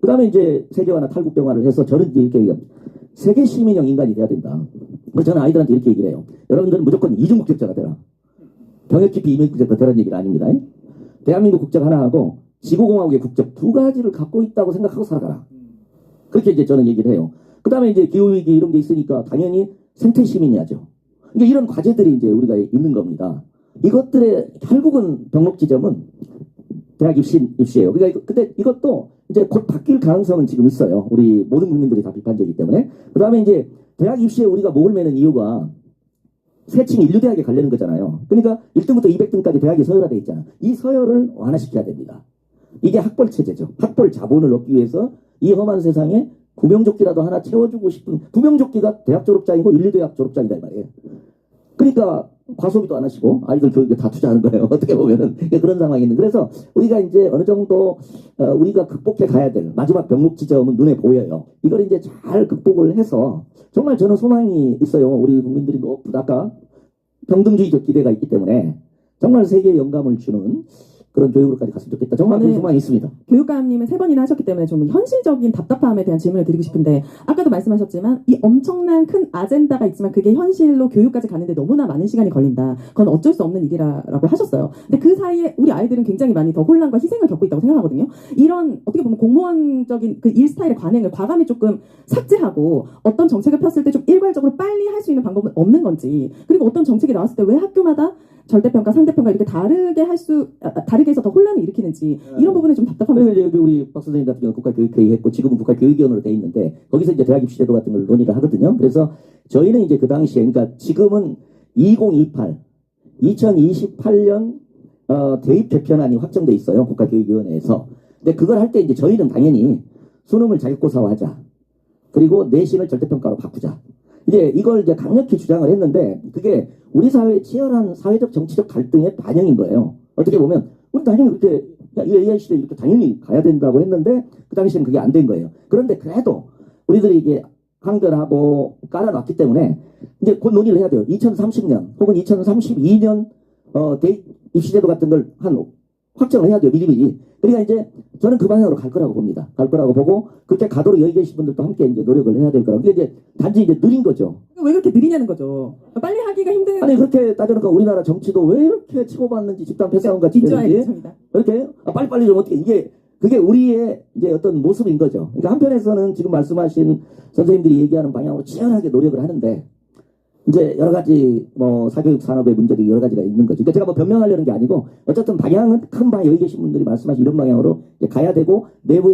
그 다음에 이제 세계화나 탈국병화를 해서 저는 이렇게 얘기합니다. 세계 시민형 인간이 돼야 된다. 그래서 저는 아이들한테 이렇게 얘기를 해요. 여러분들은 무조건 이중국적자가 되라. 병역 깊이 이민국적자 되라는 얘기는 아닙니다. 대한민국 국적 하나 하고 지구공화국의 국적 두 가지를 갖고 있다고 생각하고 살아가라. 그렇게 이제 저는 얘기를 해요. 그 다음에 이제 기후위기 이런 게 있으니까 당연히 생태 시민이야죠. 그러니까 이런 과제들이 이제 우리가 있는 겁니다. 이것들의 결국은 병목 지점은 대학 입시예요. 그러니까 근데 이것도 이제 곧 바뀔 가능성은 지금 있어요. 우리 모든 국민들이 다 비판적이기 때문에. 그 다음에 이제 대학 입시에 우리가 목을 매는 이유가 세층 인류대학에 가려는 거잖아요. 그러니까 1등부터 200등까지 대학이 서열화되어 있잖아. 이 서열을 완화시켜야 됩니다. 이게 학벌 체제죠. 학벌 자본을 얻기 위해서 이 험한 세상에 구명조끼라도 하나 채워주고 싶은, 구명조끼가 대학 졸업장이고 인류대학 졸업장이다 이 말이에요. 그러니까 과소비도 안 하시고 아이들 교육에 다 투자하는 거예요. 어떻게 보면은 그런 상황이 있는. 그래서 우리가 이제 어느 정도 우리가 극복해 가야 될 마지막 병목 지점은 눈에 보여요. 이걸 이제 잘 극복을 해서 정말 저는 소망이 있어요. 우리 국민들이 높은 아까 평등주의적 기대가 있기 때문에 정말 세계에 영감을 주는 그런 교육으로까지 갔으면 좋겠다. 정말 그런 소망이 있습니다. 교육감님은 3번이나 하셨기 때문에 좀 현실적인 답답함에 대한 질문을 드리고 싶은데, 아까도 말씀하셨지만 이 엄청난 큰 아젠다가 있지만 그게 현실로 교육까지 가는데 너무나 많은 시간이 걸린다. 그건 어쩔 수 없는 일이라고 하셨어요. 근데 그 사이에 우리 아이들은 굉장히 많이 더 혼란과 희생을 겪고 있다고 생각하거든요. 이런 어떻게 보면 공무원적인 그 일 스타일의 관행을 과감히 조금 삭제하고 어떤 정책을 폈을 때 좀 일괄적으로 빨리 할 수 있는 방법은 없는 건지, 그리고 어떤 정책이 나왔을 때 왜 학교마다 절대평가, 상대평가 이렇게 다르게 해서 더 혼란을 일으키는지, 이런 부분에 좀 답답합니다. 그래서 여기 우리 박 선생님 같은 경우 국가교육회의 했고 지금은 국가교육위원으로 돼 있는데 거기서 이제 대학 입시제도 같은 걸 논의를 하거든요. 그래서 저희는 이제 그 당시에, 그러니까 지금은 2028년 대입 개편안이 확정돼 있어요. 국가교육위원회에서. 근데 그걸 할 때 이제 저희는 당연히 수능을 자격고사화하자. 그리고 내신을 절대평가로 바꾸자. 이제 이걸 이제 강력히 주장을 했는데 그게 우리 사회의 치열한 사회적 정치적 갈등의 반영인 거예요. 어떻게 보면 우리 당연히 그렇게 AI 시대 이렇게 당연히 가야 된다고 했는데 그 당시에는 그게 안 된 거예요. 그런데 그래도 우리들이 이게 항변하고 깔아놨기 때문에 이제 곧 논의를 해야 돼요. 2030년 혹은 2032년 대입 입시제도 같은 걸 확정을 해야 돼요. 미리미리. 그러니까 이제 저는 그 방향으로 갈 거라고 봅니다. 갈 거라고 보고 그렇게 가도록 여기 계신 분들도 함께 이제 노력을 해야 될 거라고. 그게 이제 단지 이제 느린 거죠. 왜 그렇게 느리냐는 거죠. 빨리 하기가 힘든. 아니 그렇게 따져니까 우리나라 정치도 왜 이렇게 치고받는지 집단 패싸움 같이 되는지 이렇게 빨리빨리 좀 어떻게 그게 우리의 이제 어떤 모습인 거죠. 그러니까 한편에서는 지금 말씀하신 선생님들이 얘기하는 방향으로 치열하게 노력을 하는데 이제 여러 가지 뭐 사교육 산업의 문제도 여러 가지가 있는 거죠. 그러니까 제가 뭐 변명하려는 게 아니고 어쨌든 방향은 큰 방향, 여기 계신 분들이 말씀하신 이런 방향으로 가야 되고 내부에